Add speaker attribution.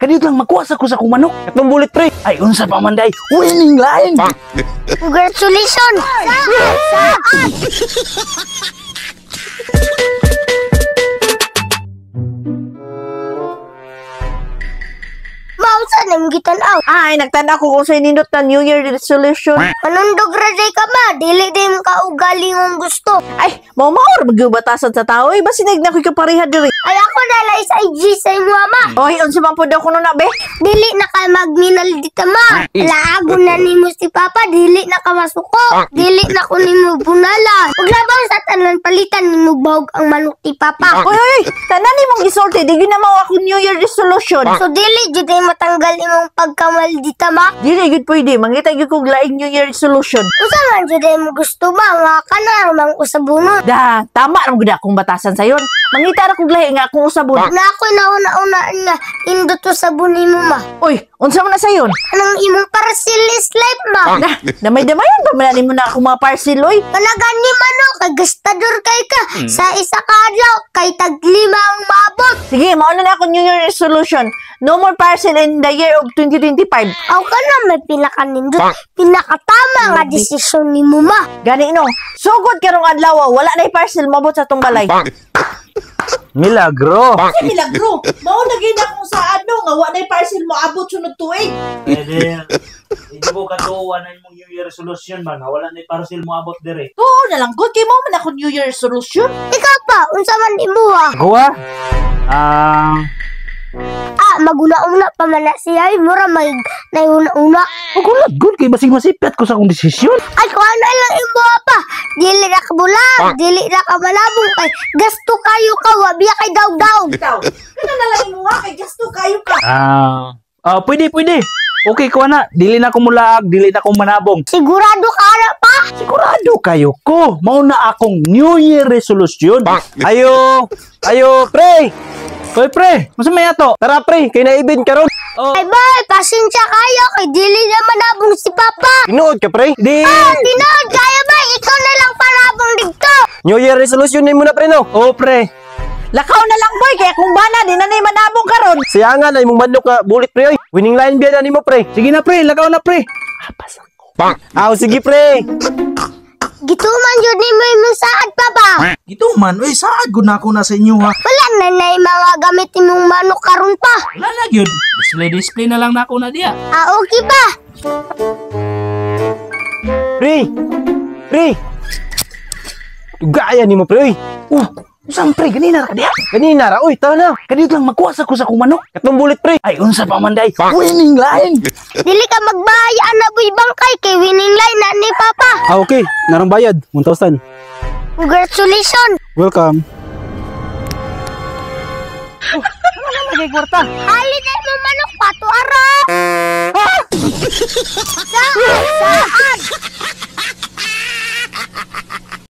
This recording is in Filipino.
Speaker 1: Kanito lang makuha ko sa kong manok.
Speaker 2: Katong bulit pre.
Speaker 1: Ay, unsa pa man day. Winning line.
Speaker 3: Congratulations! Saan? Mausa nang gitanaw.
Speaker 4: Ay, nagtanda ko kung sa'yo nindot na New Year resolution.
Speaker 3: Manundog raday ka ma, dili din ka ugali mong gusto.
Speaker 4: Ay, maumaor, magyubatasan sa tao. Eh, basinag na ko'y kaparihan diri.
Speaker 3: Ay ako dala is IG sa imo ama.
Speaker 4: Oy, unsa man po daw kuno na, be?
Speaker 3: Dili na ka magminal dita ma. Laago na nimo si Papa, dili na ka masuko. Dili na ko nimo bunala. Ug labaw sa tanan palitan nimo bawg ang manok ti Papa.
Speaker 4: Oy, tanan ni mong isulti, di na mao ako New Year resolution.
Speaker 3: So dili jud ay matanggal imong pagkamaldita ma.
Speaker 4: Dili gud pwede, mangita gyud kog laing New Year resolution.
Speaker 3: Usa man jud ay mo gusto ba nga kana mang usabunod.
Speaker 4: Da, tama ra gud akong batasan sayon. Mangita ra kog lahi nga akong usabon.
Speaker 3: Na ako nauna nga indot usabon nimo ma.
Speaker 4: Oy, unsa man na sayon?
Speaker 3: Anong imong parcel life ma?
Speaker 4: Da, damay-damayan pa man mo na ako mga parcel, oy.
Speaker 3: Kanagani mano kay gastador kay ka sa isa ka adlaw kay tag 5 ang maabot.
Speaker 4: Sige, mauna na ako New Year resolution. No more parcel in the year of 2025.
Speaker 3: Aw ka na may pinakanindot. Pinakatama nga desisyon ni mo ma.
Speaker 4: Gani no, sugod karong adlaw, wala na parcel mabot sa tong balay.
Speaker 1: Milagro.
Speaker 4: Ay, milagro. Mao na gyud akong sa ano nga wala na parcel mo abot sunod tuig.
Speaker 2: Pwede. Hindi ko katuwa na yung New Year resolution man. Wala na yung parcel mo abot dire.
Speaker 4: Oo na lang gud kay mo man ako New Year resolution.
Speaker 3: Ikaw pa, unsa man imo ha?
Speaker 1: Kuha.
Speaker 3: Maguna-una pa man na siya. Mura may naiuna-una.
Speaker 1: Magulat good kay basing masipyat ko sa akong desisyon.
Speaker 3: Ay, kung ano lang imo pa. Dili na ka bulag. Dili na ka malabong kay gasto kayo ka. Wabiya kay daw-daw.
Speaker 4: Ikaw, kana na lang mo kay gasto kayo ka.
Speaker 1: Pwede. Okay ko na. Dili na ko mulaag, dili na ko manabong.
Speaker 3: Sigurado ka na pa.
Speaker 1: Sigurado kayo ko. Mauna akong New Year resolution. Ayo, pre. Hoy, pre. Masa may ato? Tara, pre. Kay naibin karon.
Speaker 3: Ay, bay, pasensya kayo kay dili na manabong si Papa.
Speaker 2: Tinuod ka pre.
Speaker 1: Di.
Speaker 3: Tinood kaya ba? Ikaw na lang panabong dito.
Speaker 2: New Year resolution mo na pre no.
Speaker 1: Oh, pre.
Speaker 4: Lakaw na lang boy kaya kung bana di na nay manabong karon.
Speaker 2: Siyangan ay mong manok ka bulit pre oy. Winning line biya na nimo pre.
Speaker 1: Sige na, pre. Lakaw na, pre.
Speaker 2: Sige pre.
Speaker 3: Gituman yun ni mo yung saad, Papa.
Speaker 1: Ito man. Uy, saad ko na ako na sa inyo, ha.
Speaker 3: Wala na mga gamit mong manok karon pa.
Speaker 1: Wala na, yun. Display na lang na ako na diya.
Speaker 3: Okay ba?
Speaker 2: Pre. Gaya nimo pre oy.
Speaker 1: Saan, pre? Ganina ra ka diya.
Speaker 2: Ganina ra oy, taw na.
Speaker 1: Kanito lang makuha ko sa kong manok.
Speaker 2: Katong bulit pre.
Speaker 1: Ay, unsa pa man day. Winning line.
Speaker 3: Dili ka magbayaan na buy bangkay kay winning line na ni Papa.
Speaker 2: Okay. Narang bayad 1,000.
Speaker 3: Congratulations.
Speaker 2: Welcome.
Speaker 4: Ano na magay kwarta?
Speaker 3: Haliday mo manok pato ara.